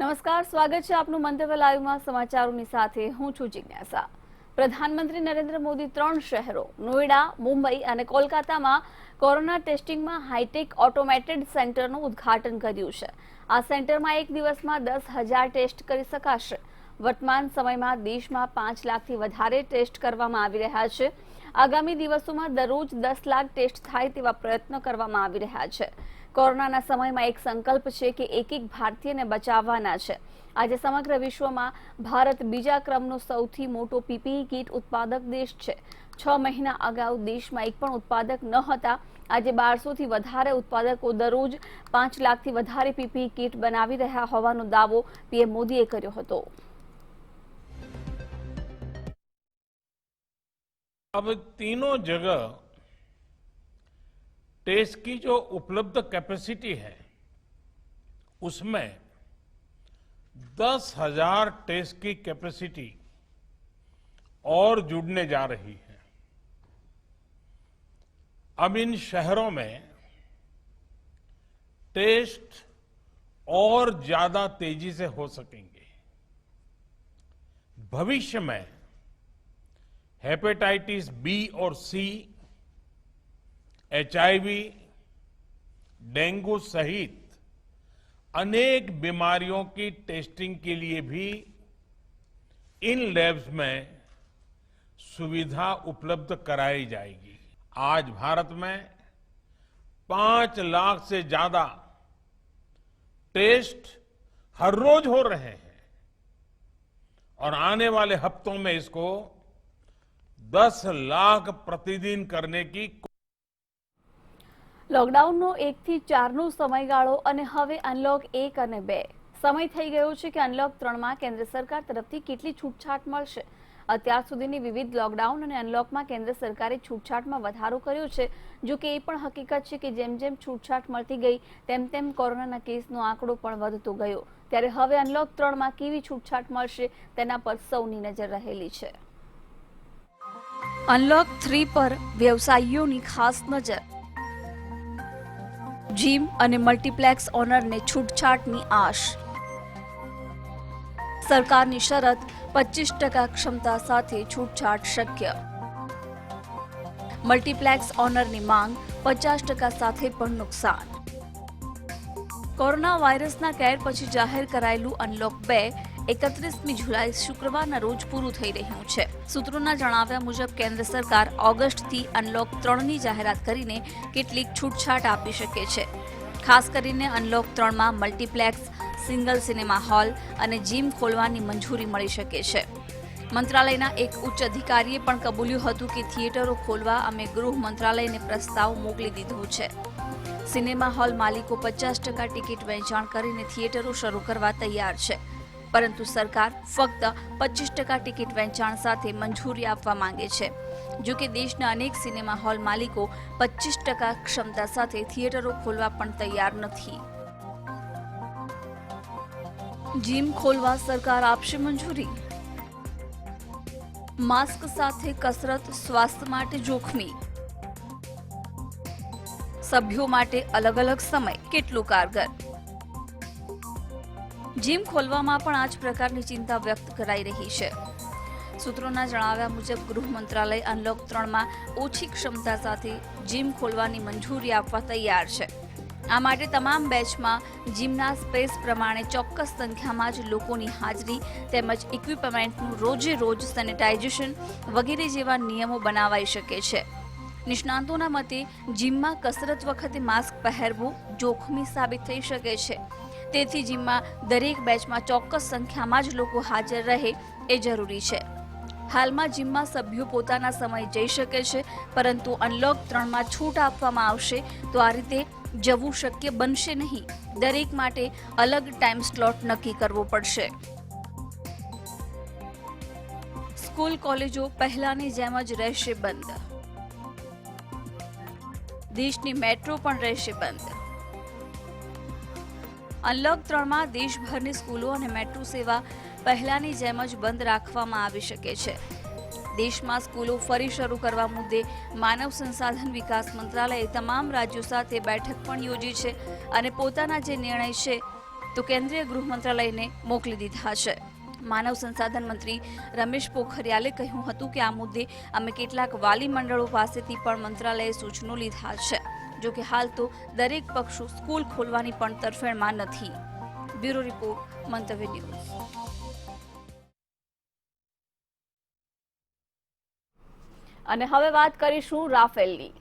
નમસ્કાર, સ્વાગત છે આપનું મંતવ્ય લાઈવમાં સમાચારોની સાથે હું છું જિજ્ઞાસા। પ્રધાનમંત્રી નરેન્દ્ર મોદી 3 શહેરો નોઈડા, મુંબઈ અને કોલકાતામાં કોરોના ટેસ્ટિંગમાં હાઈટેક ઓટોમેટેડ સેન્ટરનું ઉદ્ઘાટન કર્યું છે। આ સેન્ટરમાં એક દિવસમાં 10,000 ટેસ્ટ કરી શકાશે। વર્તમાન સમયમાં દેશમાં 5 લાખથી વધારે ટેસ્ટ કરવામાં આવી રહ્યા છે। આગામી દિવસોમાં દરરોજ 10 લાખ ટેસ્ટ થાય તેવા પ્રયત્નો કરવામાં આવી રહ્યા છે। કોરોનાના સમયમાં એક સંકલ્પ છે કે એક ભારતીયને બચાવવાના છે। આજે સમગ્ર વિશ્વમાં ભારત બીજા ક્રમનો સૌથી મોટો પીપીઈ કીટ ઉત્પાદક દેશ છે। 6 મહિના અગાઉ દેશમાં એક પણ ઉત્પાદક ન હતા। આજે 1200થી વધારે ઉત્પાદકો દરરોજ 5 લાખથી વધારે પીપીઈ કીટ બનાવી રહ્યા હોવાનો દાવો પીએમ મોદીએ કર્યો હતો। अब तीनों जगह टेस्ट की जो उपलब्ध कैपेसिटी है उसमें 10,000 टेस्ट की कैपेसिटी और जुड़ने जा रही है। अब इन शहरों में टेस्ट और ज्यादा तेजी से हो सकेंगे। भविष्य में हेपेटाइटिस बी और सी, एचआईवी, डेंगू सहित अनेक बीमारियों की टेस्टिंग के लिए भी इन लैब्स में सुविधा उपलब्ध कराई जाएगी। आज भारत में 5 लाख से ज्यादा टेस्ट हर रोज हो रहे हैं और आने वाले हफ्तों में इसको 10 लाख प्रतिदिन करने की। લોકડાઉનનો 1 થી 4 નો સમયગાળો અને હવે અનલોક 1 અને 2 સમય થઈ ગયો છે કે અનલોક 3 માં કેન્દ્ર સરકાર તરફથી કેટલી છૂટછાટ મળશે। અત્યાર સુધીની વિવિધ લોકડાઉન અને અનલોકમાં કેન્દ્ર સરકારે છૂટછાટમાં વધારો કર્યો છે। જો કે એ પણ હકીકત છે કે જેમ જેમ છૂટછાટ મળતી ગઈ તેમ તેમ કોરોનાના કેસનો આંકડો પણ વધતો ગયો। ત્યારે હવે અનલોક 3 માં કેવી છૂટછાટ મળશે તેના પર સૌની નજર રહેલી છે। અનલોક 3 પર વ્યવસાયીઓની ખાસ નજર। જીમ અને મલ્ટીપ્લેક્સ ઓનરને છૂટછાટની આશ। સરકારની શરત 25% ક્ષમતા સાથે છૂટછાટ શક્ય। મલ્ટીપ્લેક્સ ઓનરની માંગ 50% સાથે પણ નુકસાન। કોરોના વાયરસના કેર પછી જાહેર કરાયેલું અનલોક 2 31મી જુલાઈ શુક્રવારના રોજ પૂરું થઈ રહ્યું છે। સૂત્રોના જણાવ્યા મુજબ કેન્દ્ર સરકાર ઓગસ્ટથી અનલોક 3ની જાહેરાત કરીને કેટલીક છૂટછાટ આપી શકે છે। ખાસ કરીને અનલોક 3માં મલ્ટીપ્લેક્સ, સિંગલ સિનેમા હોલ અને જીમ ખોલવાની મંજૂરી મળી શકે છે। મંત્રાલયના એક ઉચ્ચ અધિકારીએ પણ કબૂલ્યું હતું કે થિયેટરો ખોલવા અમે ગૃહ મંત્રાલયને પ્રસ્તાવ મોકલી દીધો છે। સિનેમા હોલ માલિકો 50% ટિકિટ વેચાણ કરીને થિયેટરો શરૂ કરવા તૈયાર છે, પરંતુ સરકાર ફક્ત 25% ટિકિટ વેચાણ સાથે મંજૂરી આપવા માંગે છે। જો કે દેશના અનેક સિનેમા હોલ માલિકો 25% ક્ષમતા સાથે થિયેટરો ખોલવા પણ તૈયાર નથી। જીમ ખોલવા સરકાર આપશે મંજૂરી। માસ્ક સાથે કસરત સ્વાસ્થ્ય માટે જોખમી। સભ્યો માટે અલગ અલગ સમય કેટલું કારગર। જીમ ખોલવામાં પણ આ જ પ્રકારની ચિંતા વ્યક્ત કરાઈ રહી છે। સૂત્રોના જણાવ્યા મુજબ ગૃહ મંત્રાલય અનલોક 3માં ઓછી ક્ષમતા સાથે જીમ ખોલવાની મંજૂરી આપવા તૈયાર છે। આ માટે તમામ બેચમાં જીમના સ્પેસ પ્રમાણે ચોક્કસ સંખ્યામાં જ લોકોની હાજરી તેમજ ઇક્વિપમેન્ટનું રોજે રોજ સેનિટાઇઝેશન વગેરે જેવા નિયમો બનાવાઈ શકે છે। નિષ્ણાતોના મતે જીમમાં કસરત વખતે માસ્ક પહેરવું જોખમી સાબિત થઈ શકે છે, તેથી જીમમાં દરેક બેચમાં ચોક્કસ સંખ્યામાં જ લોકો હાજર રહે એ જરૂરી છે। હાલમાં જીમમાં સભ્યો પોતાના સમય જઈ શકે છે, પરંતુ અનલોક 3માં છૂટ આપવામાં આવશે તો આ રીતે જવું શક્ય બનશે નહીં। દરેક માટે અલગ ટાઈમ સ્લોટ નક્કી કરવો પડશે। સ્કૂલ કોલેજો પહેલાની જેમ જ રહેશે બંધ। દેશની મેટ્રો પણ રહેશે બંધ। અનલોક 3માં દેશભરની સ્કૂલો અને મેટ્રો સેવા પહેલાની જેમ જ બંધ રાખવામાં આવી શકે છે। દેશમાં સ્કૂલો ફરી શરૂ કરવા મુદ્દે માનવ સંસાધન વિકાસ મંત્રાલયે તમામ રાજ્યો સાથે બેઠક પણ યોજી છે અને પોતાના જે નિર્ણય છે તો કેન્દ્રીય ગૃહ મંત્રાલયને મોકલી દીધા છે. માનવ સંસાધન મંત્રી રમેશ પોખરિયાલે કહ્યું હતું કે આ મુદ્દે અમે કેટલાક વાલી મંડળો પાસેથી પણ મંત્રાલયે સૂચનો લીધા છે. જો કે હાલ તો દરેક પક્ષો સ્કૂલ ખોલવાની પણ તરફેણમાં નથી. બ્યુરો રિપોર્ટ, મંતવ્ય ન્યૂઝ. અને હવે વાત કરીશું રાફેલની.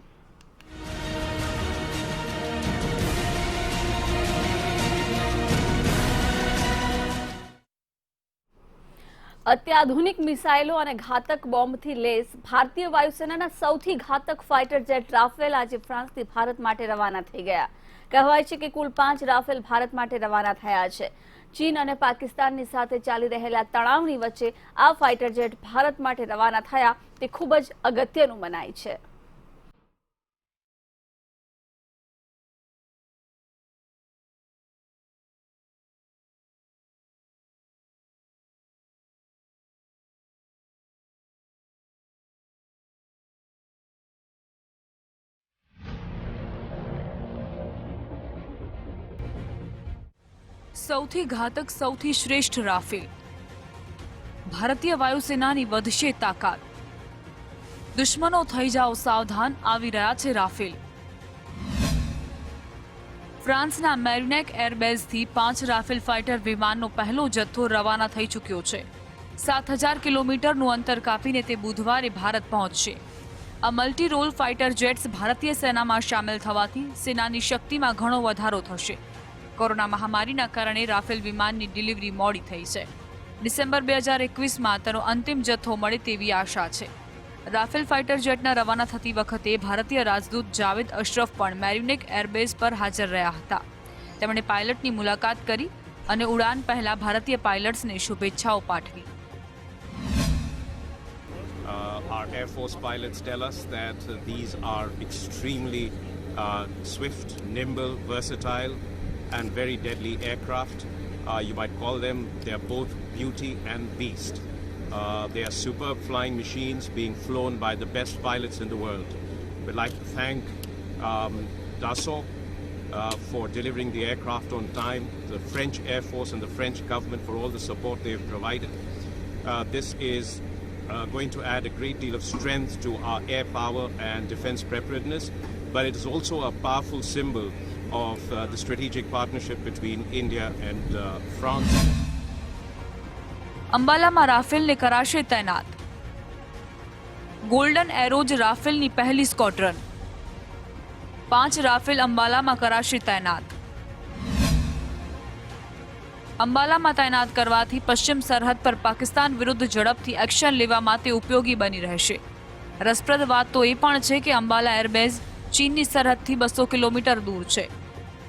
અત્યાધુનિક મિસાઇલો અને ઘાતક બોમ્બથી લેસ ભારતીય વાયુસેનાના સૌથી ઘાતક ફાઇટર જેટ રાફેલ આજે ફ્રાન્સથી ભારત માટે રવાના થઈ ગયા. કહેવાય છે કે કુલ 5 રાફેલ ભારત માટે રવાના થયા છે. ચીન અને પાકિસ્તાનની સાથે ચાલી રહેલા તણાવની વચ્ચે આ ફાઇટર જેટ ભારત માટે રવાના થયા તે ખૂબ જ અગત્યનું મનાય છે. સૌથી ઘાતક, સૌથી શ્રેષ્ઠ રાફેલ. ભારતીય વાયુસેનાની વધશે તાકાત. દુશ્મનો થઈ જાઓ સાવધાન, આવી રહ્યા છે રાફેલ. ફ્રાન્સના મેરિનેક એરબેઝથી 5 રાફેલ ફાઇટર વિમાનનો પહેલો જથ્થો રવાના થઈ ચૂક્યો છે. 7000 કિલોમીટરનું અંતર કાપીને તે બુધવારે ભારત પહોંચશે. આ મલ્ટી રોલ ફાઇટર જેટ્સ ભારતીય સેનામાં સામેલ થવાથી સેનાની શક્તિમાં ઘણો વધારો થશે. કોરોના મહામારીના કારણે રાફેલ વિમાનની ડિલિવરી મોડી થઈ છે. ડિસેમ્બર 2021માં તેનો અંતિમ જથ્થો મળે તેવી આશા છે. રાફેલ ફાઇટર જેટના રવાના થતી વખતે ભારતીય રાજદૂત જાવેદ અશરફ પણ મેરિનેક એરબેઝ પર હાજર રહ્યા હતા. તેમણે પાયલટની મુલાકાત કરી અને ઉડાન પહેલા ભારતીય પાયલટ્સને શુભેચ્છાઓ પાઠવી. Our Air Force pilots tell us that these are extremely swift, nimble, versatile and very deadly aircraft. You might call them, they are both beauty and beast. They are superb flying machines being flown by the best pilots in the world. We'd like to thank Dassault for delivering the aircraft on time, the French Air Force and the French government for all the support they've provided. This is going to add a great deal of strength to our air power and defense preparedness, but it is also a powerful symbol of the strategic partnership between India and France. અંબાલામાં રાફેલને કરાશે તૈનાત. Golden arrows રાફેલની પહેલી squadron. 5 Rafale અંબાલામાં કરાશે તૈનાત. અંબાલામાં તૈનાત કરવાથી પશ્ચિમ સરહદ પર પાકિસ્તાન વિરુદ્ધ ઝડપથી એક્શન લેવા માટે ઉપયોગી બની રહેશે. રસપ્રદ વાત તો એ પણ છે કે અંબાલા એરબેઝ ચીનની સરહદથી 200 કિલોમીટર દૂર છે,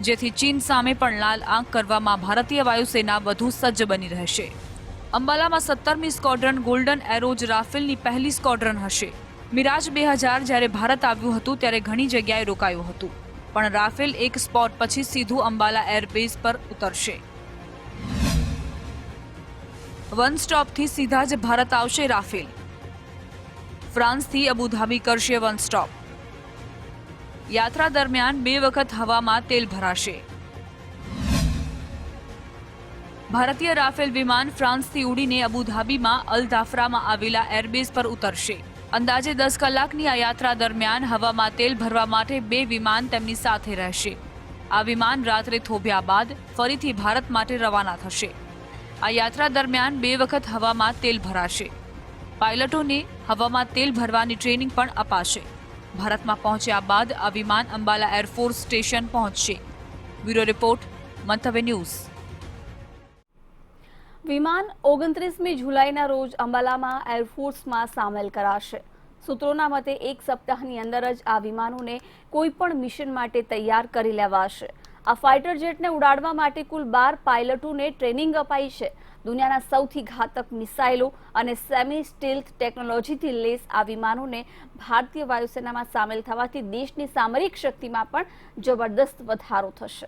જેથી ચીન સામે પણ લાલ આંખ કરવામાં ભારતીય વાયુસેના વધુ સજ્જ બની રહેશે. અંબાલામાં 17મી સ્ક્વોડ્રન ગોલ્ડન એરોઝ રાફેલની પહેલી સ્ક્વોડ્રન હશે. મિરાજ 2000 જ્યારે ભારત આવ્યું હતું ત્યારે ઘણી જગ્યાએ રોકાયું હતું, પણ રાફેલ એક સ્પોટ પછી સીધું અંબાલા એરબેઝ પર ઉતરશે. વન સ્ટોપથી સીધા જ ભારત આવશે રાફેલ. ફ્રાન્સથી અબુધાબી કરશે વન સ્ટોપ. યાત્રા દરમિયાન 2 વખત હવામાં તેલ ભરાશે. ભારતીય રાફેલ વિમાન ફ્રાન્સથી ઉડીને અબુધાબીમાં અલ દાફરામાં આવેલા એરબેઝ પર ઉતરશે. અંદાજે 10 કલાકની આ યાત્રા દરમિયાન હવામાં તેલ ભરવા માટે 2 વિમાન તેમની સાથે રહેશે. આ વિમાન રાત્રે થોભ્યા બાદ ફરીથી ભારત માટે રવાના થશે. આ યાત્રા દરમિયાન 2 વખત હવામાં તેલ ભરાશે. પાયલટોને હવામાં તેલ ભરવાની ટ્રેનિંગ પણ અપાશે. ભારતમાં પહોંચ્યા બાદ આ વિમાન અંબાલા એરફોર્સ સ્ટેશન પહોંચશે. બ્યુરો રિપોર્ટ, મંતવ્ય ન્યૂઝ. વિમાન 29મી જુલાઈના રોજ અંબાલામાં એરફોર્સમાં સામેલ કરાશે. સૂત્રોના મતે 1 સપ્તાહની અંદર જ આ વિમાનોને કોઈ પણ મિશન માટે તૈયાર કરી લેવાશે. આ ફાઇટર જેટને ઉડાડવા માટે કુલ 12 પાયલટોને ટ્રેનિંગ અપાઈ છે. દુનિયાના સૌથી ઘાતક મિસાઇલો અને સેમી સ્ટીલ્થ ટેકનોલોજીથી લેસ આ વિમાનોને ભારતીય વાયુસેનામાં સામેલ થવાથી દેશની સામરિક શક્તિમાં પણ જબરદસ્ત વધારો થશે.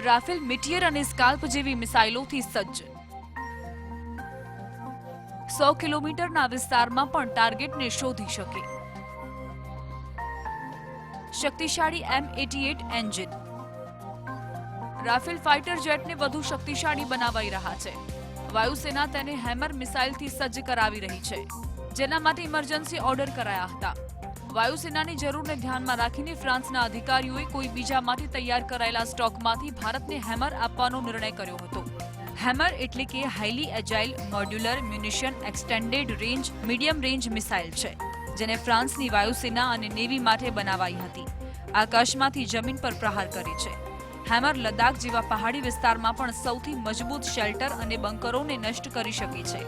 રાફેલ મિટિયર અને સ્કાલ્પ જેવી મિસાઇલોથી સજ્જ. 100 કિલોમીટરના વિસ્તારમાં પણ ટાર્ગેટને શોધી શકે. શક્તિશાળી M88 એન્જિન. રાફેલ ફાઇટર જેટને વધુ શક્તિશાળી બનાવાઈ રહ્યા છે. વાયુસેના તેને હેમર મિસાઇલથી સજ્જ કરાવી રહી છે, જેના માટે ઇમરજન્સી ઓર્ડર કરાયા હતા. વાયુસેનાની જરૂરને ધ્યાનમાં રાખીને ફ્રાન્સના અધિકારીઓએ કોઈ બીજા માટે તૈયાર કરાયેલા સ્ટોકમાંથી ભારતને હેમર આપવાનો નિર્ણય કર્યો હતો. હેમર એટલે કે highly agile modular munition extended range medium range missile છે, જેને ફ્રાન્સની વાયુસેના અને નેવી માટે બનાવાઈ હતી. આકાશમાંથી જમીન પર પ્રહાર કરે છે. હેમર લદ્દાખ જેવા પહાડી વિસ્તારમાં પણ સૌથી મજબૂત શેલ્ટર અને બંકરોને નષ્ટ કરી શકે છે.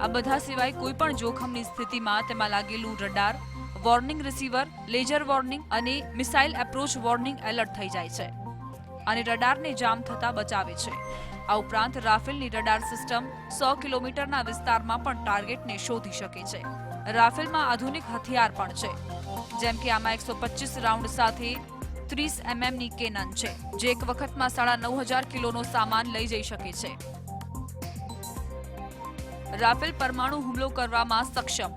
આ બધા સિવાય કોઈ પણ જોખમની સ્થિતિમાં તેમાં લાગેલું radar, warning receiver, laser warning અને મિસાઇલ એપ્રોચ વોર્નિંગ એલર્ટ થઈ જાય છે અને રડારને જામ થતા બચાવે છે. આ ઉપરાંત રાફેલની રડાર સિસ્ટમ 100 કિલોમીટરના વિસ્તારમાં પણ ટાર્ગેટને શોધી શકે છે. રાફેલમાં આધુનિક હથિયાર પણ છે, જેમ કે આમાં 125 રાઉન્ડ સાથે 30 mmની કેનન છે, જે એક વખતમાં 9,500 કિલોનો સામાન લઈ જઈ શકે છે. રાફેલ પરમાણુ હુમલો કરવામાં સક્ષમ.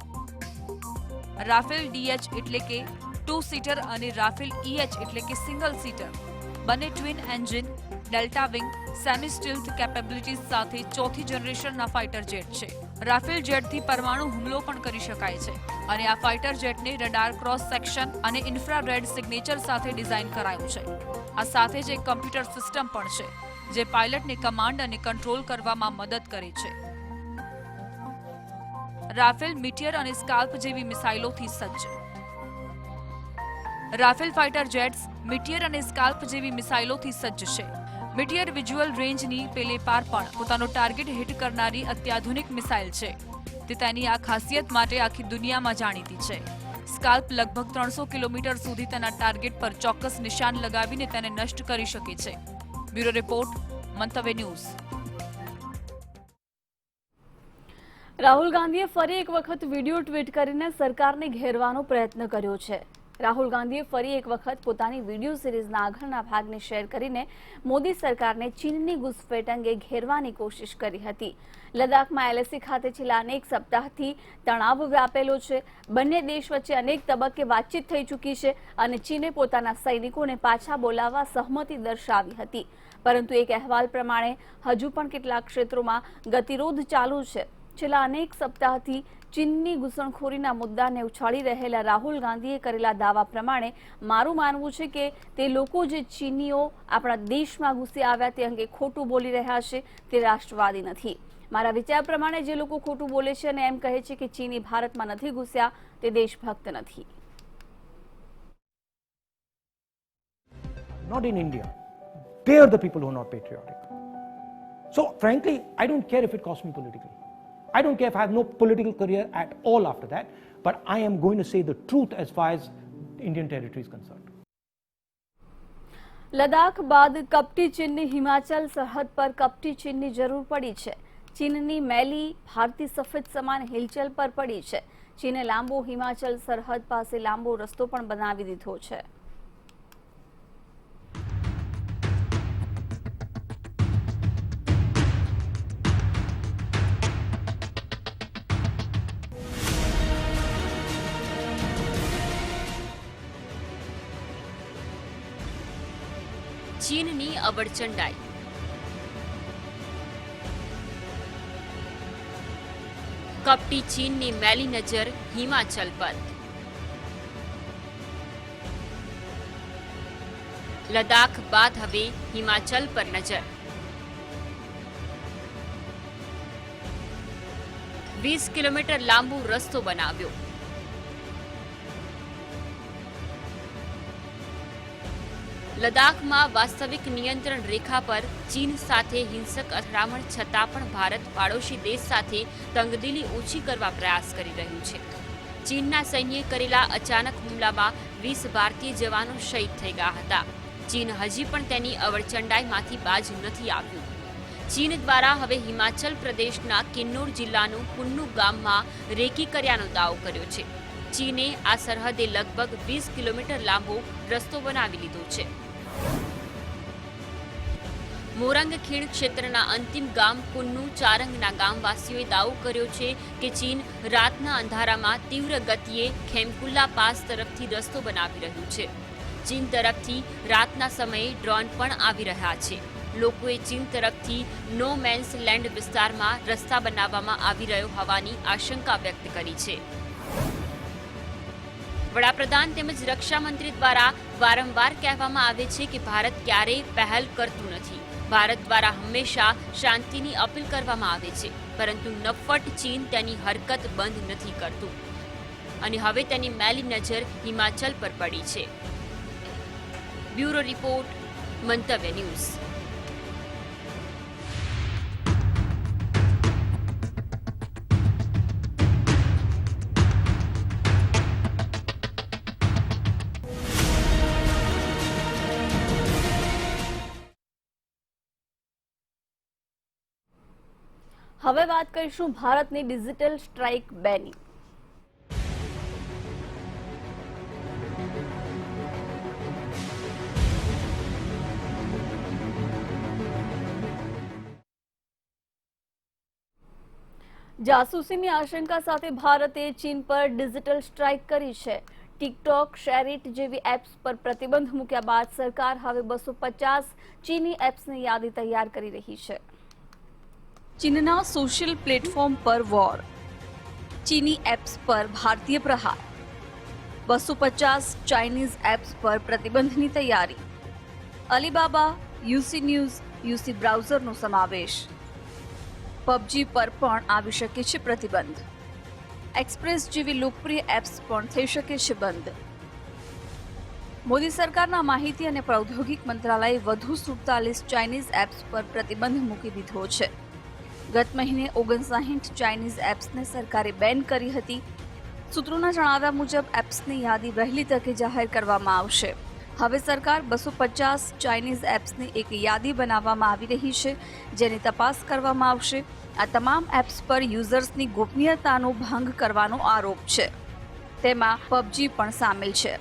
રાફેલ DH એટલે કે 2 સીટર અને રાફેલ EH એટલે કે સિંગલ સીટર બંને twin engine, delta wing, semi stealth capabilities સાથે ચોથી જનરેશનના ફાઇટર જેટ છે. રાફેલ જેટથી પરમાણુ હુમલો પણ કરી શકાય છે અને આ ફાઇટર જેટને રડાર ક્રોસ સેક્શન અને ઇન્ફ્રારેડ સિગ્નેચર સાથે ડિઝાઇન કરાયું છે. આ સાથે જ એક કમ્પ્યુટર સિસ્ટમ પણ છે, જે પાયલટને કમાન્ડ અને કંટ્રોલ કરવામાં મદદ કરે છે. રાફેલ મિટિયર અને સ્કાલ્પ જેવી મિસાઇલોથી સજ્જ. રાફેલ ફાઇટર જેટ્સ મિટિયર અને સ્કાલ્પ જેવી મિસાઇલોથી સજ્જ છે. મિટિયર વિઝ્યુઅલ રેન્જની પેલે પાર પણ પોતાનો ટાર્ગેટ હિટ કરનારી અત્યાધુનિક મિસાઇલ છે. તે તેની આ ખાસિયત માટે આખી દુનિયામાં જાણીતી છે. સ્કાલ્પ લગભગ 300 કિલોમીટર સુધી તેના ટાર્ગેટ પર ચોક્કસ નિશાન લગાવીને તેને નષ્ટ કરી શકે છે. બ્યુરો રિપોર્ટ, મંતવ્ય ન્યૂઝ. રાહુલ ગાંધીએ ફરી એક વખત વિડીયો ટ્વીટ કરીને સરકારને ઘેરવાનો પ્રયત્ન કર્યો છે. રાહુલ ગાંધીએ ફરી એક વખત પોતાની વિડીયો સિરીઝના આગળના ભાગને શેર કરીને મોદી સરકારને ચીનની ઘૂસપેઠ અંગે ઘેરવાની કોશિશ કરી હતી. લદ્દાખમાં LAC ખાતે છેલ્લા અનેક સપ્તાહથી તણાવ વ્યાપેલો છે. બંને દેશ વચ્ચે અનેક તબક્કે વાતચીત થઈ ચૂકી છે અને ચીને પોતાના સૈનિકોને પાછા બોલાવવા સહમતિ દર્શાવી હતી. પરંતુ એક અહેવાલ પ્રમાણે હજુ પણ કેટલાક ક્ષેત્રોમાં ગતિરોધ ચાલુ છે. છેલ્લા અનેક સપ્તાહથી ચીનની ઘૂસણખોરીના મુદ્દાને ઉછાળી રહેલા રાહુલ ગાંધીએ કરેલા દાવા પ્રમાણે મારું માનવું છે કે તે લોકો જે ચીનીઓ આપણા દેશમાં ઘૂસી આવ્યા તે અંગે ખોટું બોલી રહ્યા છે તે રાષ્ટ્રવાદી નથી. મારા વિચાર પ્રમાણે જે લોકો ખોટું બોલે છે અને એમ કહે છે કે ચીની ભારતમાં નથી ઘૂસ્યા તે દેશભક્ત નથી. Not in India. They are the people who are not patriotic. So frankly, I don't care if it costs me politically. I don't care if I have no political career at all after that, but I am going to say the truth as far as Indian territory is concerned. Ladakh બાદ કપટી ચીનની હિમાચલ સરહદ પર કપટી ચીનની જરૂર પડી છે. ચીનની મેલી ભારતીય સફેદ સમાન હિલચાલ પર પડી છે. ચીને લાંબો હિમાચલ સરહદ પાસે લાંબો રસ્તો પણ બનાવી દીધો છે. ચીનની અવળચંડાઈ. કપટી ચીનની મેલી નજર હિમાચલ પર. લદ્દાખ બાદ હવે હિમાચલ પર નજર. 20 કિલોમીટર લાંબો રસ્તો બનાવ્યો. લદ્દાખમાં વાસ્તવિક નિયંત્રણ રેખા પર ચીન સાથે હિંસક અથડામણ છતાં પણ ભારત પાડોશી દેશ સાથે તંગદિલી ઓછી કરવા પ્રયાસ કરી રહ્યું છે. ચીનના સૈન્યએ કરેલા અચાનક હુમલામાં 20 ભારતીય જવાનો શહીદ થઈ ગયા હતા. ચીન હજી પણ તેની અવળચંડાઈમાંથી બાજ નથી આવ્યું. ચીન દ્વારા હવે હિમાચલ પ્રદેશના કિન્નોર જિલ્લાનું કુન્નુ ગામમાં રેકી કર્યાનો દાવો કર્યો છે. ચીને આ સરહદે લગભગ 20 કિલોમીટર લાંબો રસ્તો બનાવી લીધો છે. મોરંગ ખીણ ક્ષેત્રના અંતિમ ગામ કુન્નુ ચારંગના ગામવાસીઓએ દાવો કર્યો છે કે ચીન રાતના અંધારામાં તીવ્ર ગતિએ ખેમકુલ્લા પાસ તરફથી રસ્તો બનાવી રહ્યું છે. ચીન તરફથી રાતના સમયે ડ્રોન પણ આવી રહ્યા છે. લોકોએ ચીન તરફથી નો મેન્સ લેન્ડ વિસ્તારમાં રસ્તા બનાવવામાં આવી રહ્યો હોવાની આશંકા વ્યક્ત કરી છે. વડાપ્રધાન તેમજ રક્ષા મંત્રી દ્વારા વારંવાર કહેવામાં આવે છે કે ભારત ક્યારેય પહેલ કરતું નથી. ભારત દ્વારા હંમેશા શાંતિની અપીલ કરવામાં આવે છે, પરંતુ નફ્ફટ ચીન તેની હરકત બંધ નથી કરતું અને હવે તેની મેલી નજર હિમાચલ પર પડી છે. બ્યુરો રિપોર્ટ, મંતવ્ય ન્યૂઝ. હવે વાત કરીશું ભારતની ડિજિટલ સ્ટ્રાઇક બેની. જાસૂસીની આશંકા સાથે ભારતે ચીન પર ડિજિટલ સ્ટ્રાઇક કરી છે. ટિકટોક, શેરિટ જેવી એપ્સ પર પ્રતિબંધ મૂક્યા બાદ સરકાર હવે 250 ચીની એપ્સની યાદી તૈયાર કરી રહી છે. ચીનના સોશિયલ પ્લેટફોર્મ પર વોર, ચીની એપ્સ પર ભારતીય પ્રહાર, 250 ચાઇનીઝ એપ્સ પર પ્રતિબંધની તૈયારી. અલીબાબા, યુસી ન્યૂઝ, યુસી બ્રાઉઝરનો સમાવેશ. પબજી પર પણ આવી શકે છે પ્રતિબંધ. એક્સપ્રેસ જેવી લોકપ્રિય એપ્સ પણ થઈ શકે છે બંધ. મોદી સરકારના માહિતી અને પ્રૌદ્યોગિક મંત્રાલયે વધુ 47 ચાઇનીઝ એપ્સ પર પ્રતિબંધ મૂકી દીધો છે. ગત મહિને 59 ચાઇનીઝ એપ્સને સરકારે બેન કરી હતી. સૂત્રોના જણાવ્યા મુજબ એપ્સની યાદી વહેલી તકે જાહેર કરવામાં આવશે. હવે સરકાર 250 ચાઇનીઝ એપ્સની એક યાદી બનાવવામાં આવી રહી છે, જેની તપાસ કરવામાં આવશે. આ તમામ એપ્સ પર યુઝર્સની ગોપનીયતાનો ભંગ કરવાનો આરોપ છે. તેમાં પબજી પણ સામેલ છે.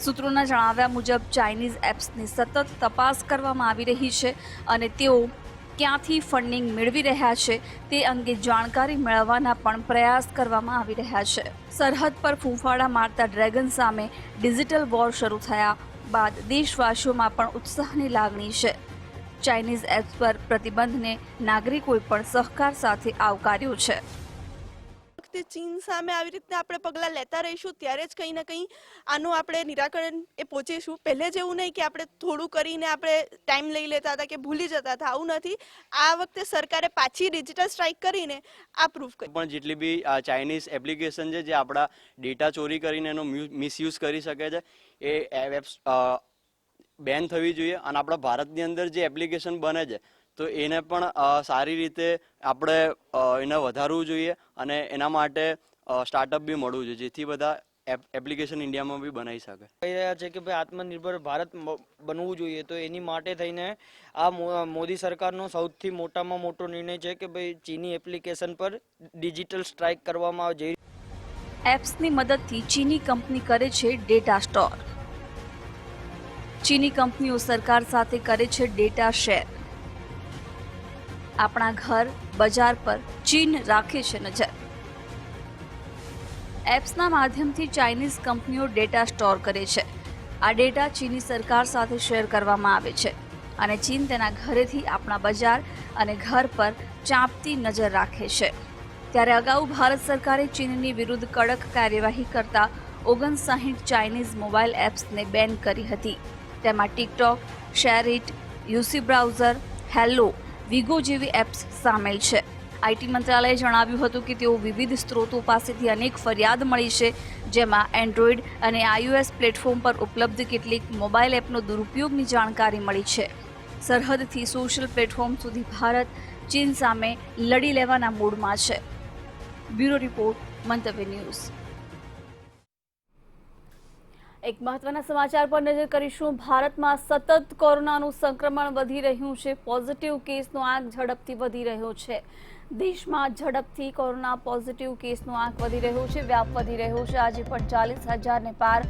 સૂત્રોના જણાવ્યા મુજબ ચાઇનીઝ એપ્સની સતત તપાસ કરવામાં આવી રહી છે અને તેઓ ક્યાંથી ફંડિંગ મેળવી રહ્યા છે તે અંગે જાણકારી મેળવવાના પણ પ્રયાસ કરવામાં આવી રહ્યા છે. સરહદ પર ફૂંફાડા મારતા ડ્રેગન સામે ડિજિટલ વોર શરૂ થયા બાદ દેશવાસીઓમાં પણ ઉત્સાહની લાગણી છે. ચાઇનીઝ એપ્સ પર પ્રતિબંધને નાગરિકોએ પણ સહકાર સાથે આવકાર્યો છે. ચીન સામે આવી રીતના આપણે પગલાં લેતા રહીશું ત્યારે જ કંઈ ને કંઈ આનું આપણે નિરાકરણ પહોંચીશું. પહેલે જેવું નહીં કે આપણે થોડું કરીને આપણે ટાઈમ લઈ લેતા હતા કે ભૂલી જતા હતા, આવું નથી. આ વખતે સરકારે પાછી ડિજિટલ સ્ટ્રાઇક કરીને આ પ્રૂફ કરી. પણ જેટલી બી ચાઇનીઝ એપ્લિકેશન છે જે આપણા ડેટા ચોરી કરીને એનો મિસયુઝ કરી શકે છે એ એપ્સ બેન થવી જોઈએ. અને આપણા ભારતની અંદર જે એપ્લિકેશન બને છે તો એને પણ સારી રીતે આપણે એને વધારવું જોઈએ અને એના માટે સ્ટાર્ટઅપ બી મળવું જોઈએ, જેથી બધા એપ્લિકેશન ઇન્ડિયામાં બી બનાવી શકે. કહી રહ્યા છે કે ભાઈ આત્મનિર્ભર ભારત બનવું જોઈએ, તો એની માટે થઈને આ મોદી સરકારનો સૌથી મોટામાં મોટો નિર્ણય છે કે ભાઈ ચીની એપ્લિકેશન પર ડિજિટલ સ્ટ્રાઇક કરવામાં આવે. એપ્સની મદદથી ચીની કંપની કરે છે ડેટા સ્ટોર. ચીની કંપનીઓ સરકાર સાથે કરે છે ડેટા શેર. આપણા ઘર, બજાર પર ચીન રાખે છે નજર. એપ્સના માધ્યમથી ચાઇનીઝ કંપનીઓ ડેટા સ્ટોર કરે છે. આ ડેટા ચીની સરકાર સાથે શેર કરવામાં આવે છે અને ચીન તેના ઘરેથી આપણા બજાર અને ઘર પર ચાંપતી નજર રાખે છે. ત્યારે અગાઉ ભારત સરકારે ચીનની વિરુદ્ધ કડક કાર્યવાહી કરતા 59 ચાઇનીઝ મોબાઈલ એપ્સને બેન કરી હતી. તેમાં ટિકટોક, શેરિટ, યુસી બ્રાઉઝર, હેલો, વિગો જેવી એપ્સ સામેલ છે. આઈટી મંત્રાલયે જણાવ્યું હતું કે તેઓ વિવિધ સ્ત્રોતો પાસેથી અનેક ફરિયાદ મળી છે, જેમાં એન્ડ્રોઈડ અને iOS પ્લેટફોર્મ પર ઉપલબ્ધ કેટલીક મોબાઈલ એપનો દુરુપયોગની જાણકારી મળી છે. સરહદથી સોશિયલ પ્લેટફોર્મ સુધી ભારત ચીન સામે લડી લેવાના મૂડમાં છે. બ્યુરો રિપોર્ટ, મંતવ્ય ન્યૂઝ. એક મહત્વના સમાચાર પર નજર કરીશું. ભારતમાં સતત કોરોનાનું સંક્રમણ વધી રહ્યું છે. પોઝિટિવ કેસનો આંક ઝડપથી વધી રહ્યો છે. દેશમાં ઝડપથી કોરોના પોઝિટિવ કેસનો આંક વધી રહ્યો છે, વ્યાપ વધી રહ્યો છે. આજે પણ 40,000 ને પાર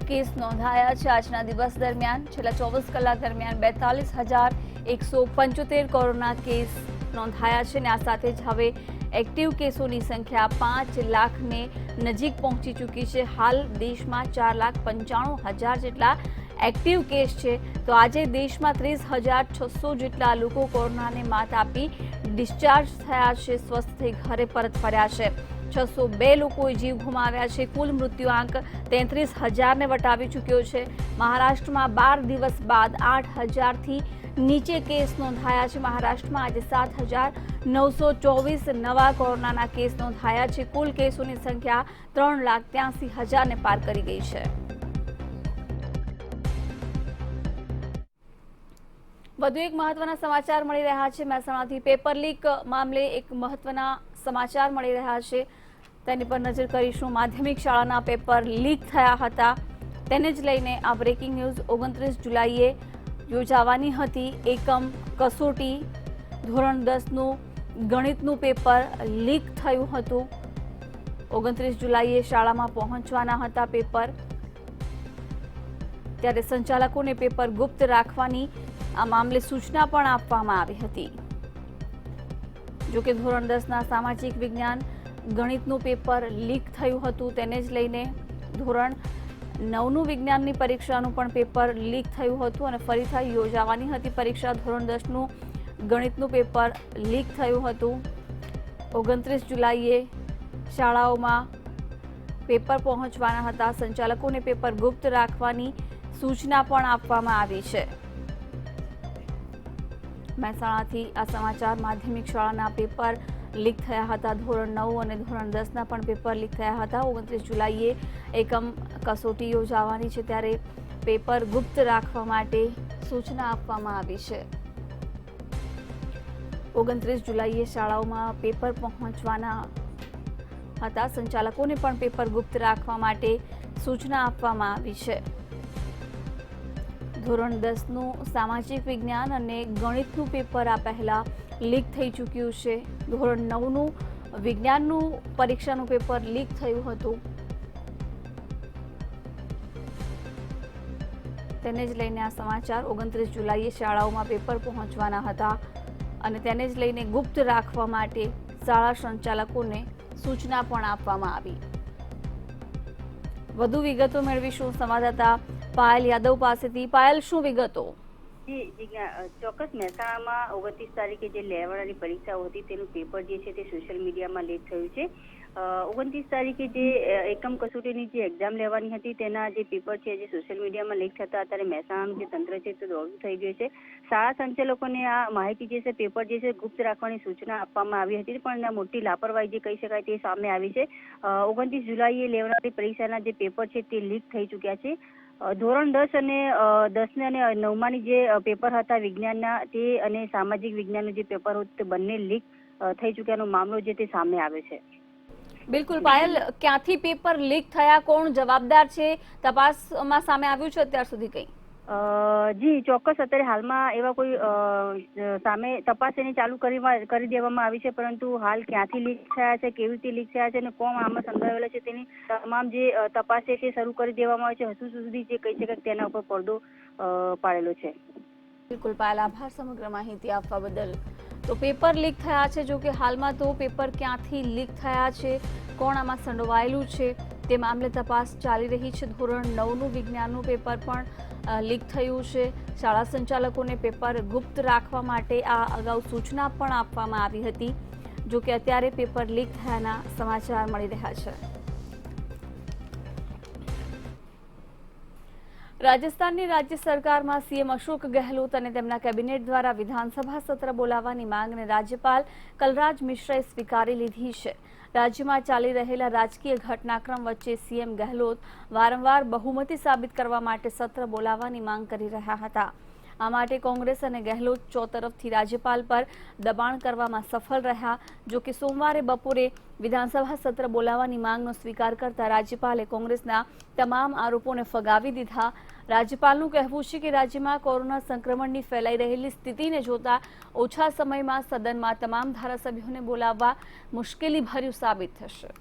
કેસ નોંધાયા છે. આજના દિવસ દરમિયાન છેલ્લા 24 કલાક દરમિયાન 42,175 કોરોના કેસ નોંધાયા છે અને આ સાથે જ હવે એક્ટિવ કેસોની સંખ્યા 5 લાખને નજીક પહોંચી ચૂકી છે. હાલ દેશમાં 4,95,000 જેટલા એક્ટિવ કેસ છે, તો આજે દેશમાં 30,600 જેટલા લોકો કોરોનાને માત આપી ડિસ્ચાર્જ થયા છે, સ્વસ્થ થઈ ઘરે પરત ફર્યા છે. 602 લોકોએ જીવ ગુમાવ્યા છે. કુલ મૃત્યુઆંક 33,000ને વટાવી ચૂક્યો છે. મહારાષ્ટ્રમાં 12 દિવસ બાદ 8,000થી નીચે કેસ નોંધાયા છે. મહારાષ્ટ્રમાં આજે 7,924 નવા કોરોનાના કેસ નોંધાયા છે. કુલ કેસોની સંખ્યા 3,83,000ને પાર કરી ગઈ છે. વધુ એક મહત્વના સમાચાર મળી રહ્યા છે. મહેસાણાથી પેપર લીક મામલે એક મહત્વના સમાચાર મળી રહ્યા છે, તેની પર નજર કરીશું. માધ્યમિક શાળાના પેપર લીક થયા હતા, તેને જ લઈને આ બ્રેકિંગ ન્યૂઝ. 29 જુલાઈએ યોજાવાની હતી એકમ કસોટી. ધોરણ 10નું ગણિતનું પેપર લીક થયું હતું. 29 જુલાઈએ શાળામાં પહોંચવાના હતા પેપર, ત્યારે સંચાલકોને પેપર ગુપ્ત રાખવાની આ મામલે સૂચના પણ આપવામાં આવી હતી. જોકે ધોરણ 10ના સામાજિક વિજ્ઞાન ગણિતનું પેપર લીક થયું હતું, તેને જ લઈને ધોરણ 9નું વિજ્ઞાનની પરીક્ષાનું પણ પેપર લીક થયું હતું અને ફરીથી યોજાવાની હતી પરીક્ષા. ધોરણ 10નું ગણિતનું પેપર લીક થયું હતું. 29 જુલાઈએ શાળાઓમાં પેપર પહોંચવાના હતા. સંચાલકોને પેપર ગુપ્ત રાખવાની સૂચના પણ આપવામાં આવી છે. મહેસાણાથી આ સમાચાર. માધ્યમિક શાળાના પેપર લીક થયા હતા. ધોરણ 9 અને ધોરણ 10ના પણ પેપર લીક થયા હતા. 29 જુલાઈએ એકમ કસોટી યોજાવાની છે, ત્યારે પેપર ગુપ્ત રાખવા માટે સૂચના આપવામાં આવી છે. 29 જુલાઈએ શાળાઓમાં પેપર પહોંચવાના હતા. સંચાલકોને પણ પેપર ગુપ્ત રાખવા માટે સૂચના આપવામાં આવી છે. ધોરણ 10નું સામાજિક વિજ્ઞાન અને ગણિતનું પેપર આ પહેલા લીક થઈ ચૂક્યું છે. ધોરણ 9નું વિજ્ઞાનનું પરીક્ષાનું પેપર લીક થયું હતું, તેને જ લઈને આ સમાચાર. 29 જુલાઈએ શાળાઓમાં પેપર પહોંચવાના હતા અને તેને જ લઈને ગુપ્ત રાખવા માટે શાળા સંચાલકોને સૂચના પણ આપવામાં આવી. વધુ વિગતો મેળવીશું સંવાદદાતા પાયલ યાદવ પાસેથી. પાયલ, શું વિગતો? ચોક્કસ. મહેસાણામાં 29 તારીખે જે લેવાનારી પરીક્ષાઓ હતી તેનું પેપર જે છે તે સોશિયલ મીડિયામાં લીક થયું છે. 29 તારીખે જે એકમ કસોટીની જે એક્ઝામ લેવાની હતી તેના જે પેપર છે જે સોશિયલ મીડિયામાં લીક થતા અત્યારે મહેસાણાનું જે તંત્ર છે તે દોડતું થઈ ગયું છે. શાળા સંચાલકોને આ માહિતી જે છે પેપર જે છે ગુપ્ત રાખવાની સૂચના આપવામાં આવી હતી, પણ મોટી લાપરવાહી જે કહી શકાય તે સામે આવી છે. 29 જુલાઈએ લેવાનારી પરીક્ષાના જે પેપર છે તે લીક થઈ ચૂક્યા છે. ધોરણ 10 અને 10 અને 9માની જે પેપર હતા વિજ્ઞાનના તે અને સામાજિક વિજ્ઞાનનું જે પેપર હતું તે બંને લીક થઈ ચૂક્યાનો મામલો જે તે સામે આવે છે. બિલકુલ પાયલ, ક્યાંથી પેપર લીક થયા, કોણ જવાબદાર છે, તપાસમાં સામે આવ્યું છે અત્યાર સુધી કંઈ? જી ચોક્કસ. અત્યારે હાલમાં એવા કોઈ સામે તપાસ એની ચાલુ કરી દેવામાં આવી છે, પરંતુ હાલ ક્યાંથી લીક થયા છે, કેવી રીતે લીક થયા છે અને કોણ આમાં સંડોવાયેલા છે તેની તમામ જે તપાસ છે તે શરૂ કરી દેવામાં આવી છે. હજુ સુધી જે કહી શકાય તેના ઉપર પડદો પાડેલો છે. બિલકુલ પાયલ, આભાર સમગ્ર માહિતી આપવા બદલ. તો પેપર લીક થયા છે, જો કે હાલમાં તો પેપર ક્યાંથી લીક થયા છે, કોણ આમાં સંડોવાયેલું છે તે મામલે તપાસ ચાલી રહી છે. ધોરણ 9નું વિજ્ઞાનનું પેપર પણ લીક થયું છે. શાળા સંચાલકોને પેપર ગુપ્ત રાખવા માટે આ અગાઉ સૂચના પણ આપવામાં આવી હતી, જો કે અત્યારે પેપર લીક થયાના સમાચાર મળી રહ્યા છે. રાજસ્થાનની રાજ્ય સરકારમાં સીએમ અશોક ગહેલોત અને તેમના કેબિનેટ દ્વારા વિધાનસભા સત્ર બોલાવવાની માંગને રાજ્યપાલ કલરાજ મિશ્રાએ સ્વીકારી લીધી છે. રાજ્યમાં ચાલી રહેલા રાજકીય ઘટનાક્રમ વચ્ચે સીએમ ગહેલોત વારંવાર બહુમતી સાબિત કરવા માટે સત્ર બોલાવવાની માંગ કરી રહ્યા હતા. આ માટે કોંગ્રેસ અને ગહેલોત ચોતરફથી રાજ્યપાલ પર દબાણ કરવામાં સફળ રહ્યા. જો કે સોમવારે બપોરે વિધાનસભા સત્ર બોલાવવાની માંગનો સ્વીકાર કરતા રાજ્યપાલે કોંગ્રેસના તમામ આરોપોને ફગાવી દીધા. રાજ્યપાલનું કહેવું છે કે રાજ્યમાં કોરોના સંક્રમણની ફેલાઈ રહેલી સ્થિતિને જોતા ઓછા સમયમાં સદનમાં તમામ ધારાસભ્યોને બોલાવવા મુશ્કેલીભર્યું સાબિત થશે.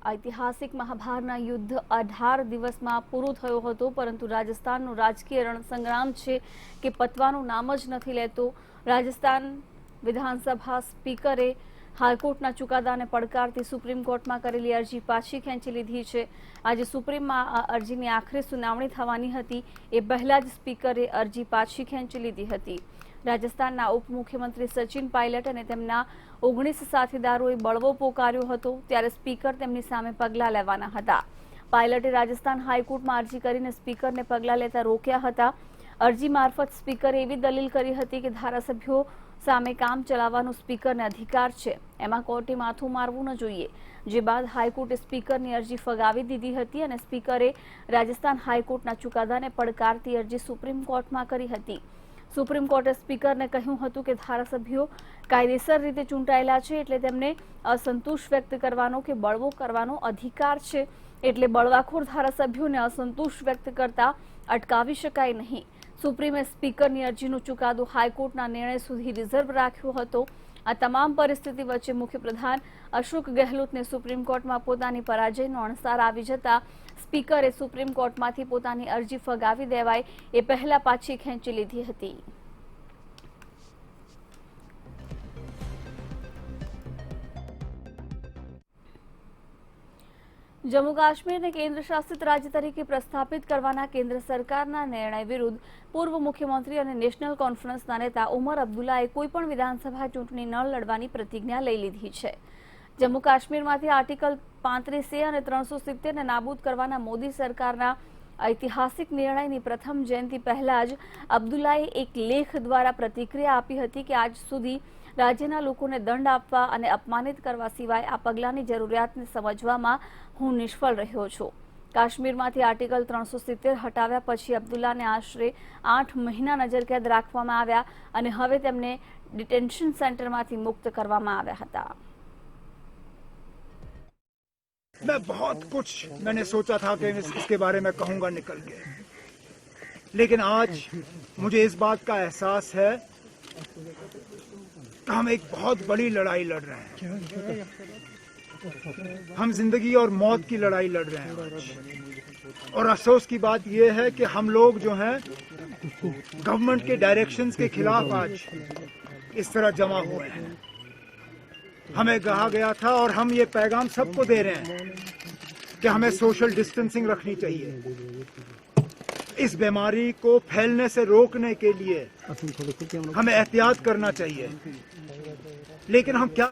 ઐતિહાસિક મહાભારતના યુદ્ધ 18 દિવસમાં પૂરું થયું હતું, પરંતુ રાજસ્થાનનો રાજકીય રણસંગ્રામ છે કે પતવાનું નામ જ નથી લેતો. રાજસ્થાન વિધાનસભા સ્પીકરે હાઈકોર્ટના ચુકાદાને પડકારતી સુપ્રીમ કોર્ટમાં કરેલી અરજી પાછી ખેંચી લીધી છે. આજે સુપ્રીમમાં આ અરજીની આખરી સુનાવણી થવાની હતી એ પહેલા જ સ્પીકરે અરજી પાછી ખેંચી લીધી હતી. રાજસ્થાનના ઉપમુખ્યમંત્રી સચિન પાયલટ અને તેમના 19 સાથીદારોએ બળવો પોકાર્યો હતો ત્યારે સ્પીકર તેમની સામે પગલાં લેવાના હતા. પાયલટે રાજસ્થાન હાઈકોર્ટમાં અરજી કરીને સ્પીકરને પગલાં લેતા રોક્યા હતા. અરજી મારફત સ્પીકરે એવી દલીલ કરી હતી કે ધારાસભ્યો સામે કામ ચલાવવાનો સ્પીકરને અધિકાર છે, એમાં કોર્ટે માથું મારવું ન જોઈએ. જે બાદ હાઈકોર્ટે સ્પીકરની અરજી ફગાવી દીધી હતી અને સ્પીકરે રાજસ્થાન હાઈકોર્ટના ચુકાદાને પડકારતી અરજી સુપ્રીમ કોર્ટમાં કરી હતી. સુપ્રીમ કોર્ટે સ્પીકરને કહ્યું હતું કે ધારાસભ્યો કાયદેસર રીતે ચૂંટાયેલા છે એટલે તેમને અસંતોષ વ્યક્ત કરવાનો કે બળવો કરવાનો અધિકાર છે, એટલે બળવાખોર ધારાસભ્યોને અસંતોષ વ્યક્ત કરતા અટકાવી શકાય નહીં. સુપ્રીમે સ્પીકરની અરજીનો ચુકાદો હાઈકોર્ટના નિર્ણય સુધી રિઝર્વ રાખ્યો હતો. આ તમામ પરિસ્થિતિ વચ્ચે મુખ્યપ્રધાન અશોક ગેહલોતને સુપ્રીમ કોર્ટમાં પોતાની પરાજયનો અણસાર આવી જતા સ્પીકરે સુપ્રીમ કોર્ટમાંથી પોતાની અરજી ફગાવી દેવાય એ પહેલા પાછી ખેંચી લીધી હતી. જમ્મુ કાશ્મીરને કેન્દ્ર શાસિત રાજ્ય તરીકે પ્રસ્થાપિત કરવાના કેન્દ્ર સરકારના નિર્ણય વિરુદ્ધ પૂર્વ મુખ્યમંત્રી અને નેશનલ કોન્ફરન્સના નેતા ઉમર અબ્દુલ્લાએ કોઈપણ વિધાનસભા ચૂંટણી ન લડવાની પ્રતિજ્ઞા લઈ લીધી છે. જમ્મુ કાશ્મીરમાંથી આર્ટિકલ 35A અને 370ને નાબૂદ કરવાના મોદી સરકારના ઐતિહાસિક નિર્ણયની પ્રથમ જયંતિ પહેલા જ અબ્દુલ્લાએ એક લેખ દ્વારા પ્રતિક્રિયા આપી હતી કે આજ સુધી રાજ્યના લોકોને દંડ આપવા અને અપમાનિત કરવા સિવાય આ પગલાંની જરૂરિયાતને સમજવામાં હું નિષ્ફળ રહ્યો છું. કાશ્મીરમાંથી આર્ટિકલ 370 હટાવ્યા પછી અબ્દુલ્લાને આશરે 8 મહિના નજરકેદ રાખવામાં આવ્યા અને હવે તેમને ડિટેન્શન સેન્ટરમાંથી મુક્ત કરવામાં આવ્યા હતા. मैं बहुत कुछ मैंने सोचा था कि इसके बारे में कहूंगा निकल गया, लेकिन आज मुझे इस बात का एहसास है कि हम एक बहुत बड़ी लड़ाई लड़ रहे हैं. हम जिंदगी और मौत की लड़ाई लड़ रहे हैं आज. और अफसोस की बात यह है कि हम लोग जो हैं गवर्नमेंट के डायरेक्शंस के खिलाफ आज इस तरह जमा हुए हैं. हमें कहा गया था और हम ये पैगाम सबको दे रहे हैं कि हमें सोशल डिस्टेंसिंग रखनी चाहिए. इस बीमारी को फैलने से रोकने के लिए हमें एहतियात करना चाहिए. लेकिन हम क्या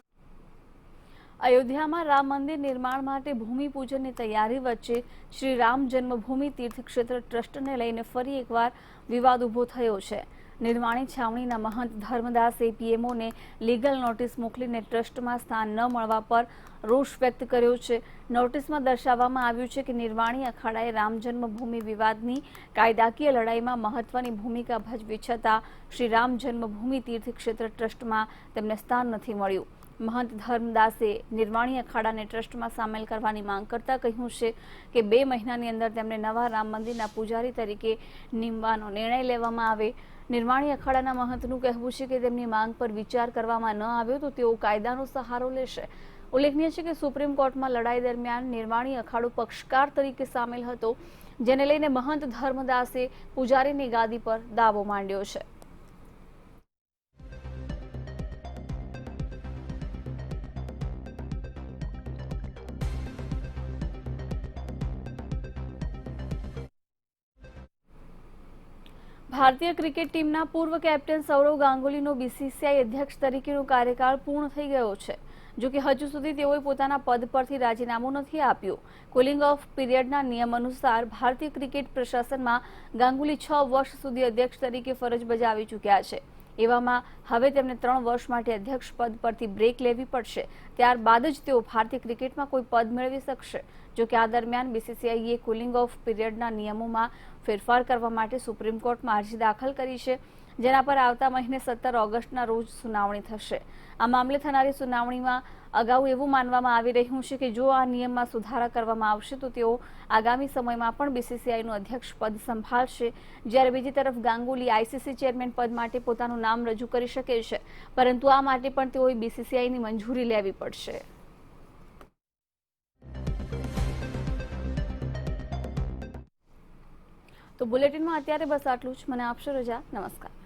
અયોધ્યામાં રામ મંદિર નિર્માણ માટે ભૂમિપૂજનની તૈયારી વચ્ચે શ્રી રામ જન્મભૂમિ તીર્થક્ષેત્ર ટ્રસ્ટને લઈને ફરી એકવાર વિવાદ ઉભો થયો છે. નિર્માણી છાવણીના મહંત ધર્મદાસે પીએમઓને લીગલ નોટિસ મોકલીને ટ્રસ્ટમાં સ્થાન ન મળવા પર રોષ વ્યક્ત કર્યો છે. નોટિસમાં દર્શાવવામાં આવ્યું છે કે નિર્માણી અખાડાએ રામ જન્મભૂમિ વિવાદની કાયદાકીય લડાઈમાં મહત્વની ભૂમિકા ભજવી છતાં શ્રી રામ જન્મભૂમિ તીર્થક્ષેત્ર ટ્રસ્ટમાં તેમને સ્થાન નથી મળ્યું. મહંત ધર્મદાસે નિર્માણી અખાડાને ટ્રસ્ટમાં સામેલ કરવાની માંગ કરતા કહ્યું છે કે 2 મહિનાની અંદર તેમને નવા રામ મંદિરના પૂજારી તરીકે નિમવાનો નિર્ણય લેવામાં આવે. નિર્માણી અખાડાના મહંતનું કહેવું છે કે તેમની માંગ પર વિચાર કરવામાં ન આવ્યો તો તેઓ કાયદાનો સહારો લેશે. ઉલ્લેખનીય છે કે સુપ્રીમ કોર્ટમાં લડાઈ દરમિયાન નિર્માણી અખાડો પક્ષકાર તરીકે સામેલ હતો, જેને લઈને મહંત ધર્મદાસે પૂજારીની ગાદી પર દાવો માંડ્યો છે. ભારતીય ક્રિકેટ ટીમના પૂર્વ કેપ્ટન સૌરવ ગાંગુલીનો બીસીસીઆઈ અધ્યક્ષ તરીકેનો કાર્યકાળ પૂર્ણ થઈ ગયો છે. જો કે હજુ સુધી તેઓએ પોતાના પદ પરથી રાજીનામું નથી આપ્યું. કુલિંગ ઓફ પીરિયડના નિયમ અનુસાર ભારતીય ક્રિકેટ પ્રશાસનમાં ગાંગુલી 6 વર્ષ સુધી અધ્યક્ષ તરીકે ફરજ બજાવી ચૂક્યા છે. એવામાં હવે તેમને 3 વર્ષ માટે અધ્યક્ષ પદ પરથી બ્રેક લેવી પડશે. ત્યારબાદ જ તેઓ ભારતીય ક્રિકેટમાં કોઈ પદ મેળવી શકશે. જો કે આ દરમિયાન બીસીસીઆઈએ કુલિંગ ઓફ પીરિયડના નિયમોમાં ફેરફાર કરવા માટે સુપ્રીમ કોર્ટમાં અરજી દાખલ કરી છે, જેના પર આવતા મહિને 17 ઓગસ્ટના રોજ સુનાવણી થશે. આ મામલે થનારી સુનાવણીમાં અગાઉ એવું માનવામાં આવી રહ્યું છે કે જો આ નિયમમાં સુધારા કરવામાં આવશે તો તેઓ આગામી સમયમાં પણ બીસીસીઆઈનું અધ્યક્ષ પદ સંભાળશે. જ્યારે બીજી તરફ ગાંગુલી આઈસીસી ચેરમેન પદ માટે પોતાનું નામ રજૂ કરી શકે છે, પરંતુ આ માટે પણ તેઓએ બીસીસીઆઈની મંજૂરી લેવી પડશે. તો બુલેટિનમાં અત્યારે બસ આટલું જ. મને આપશો રજા. નમસ્કાર.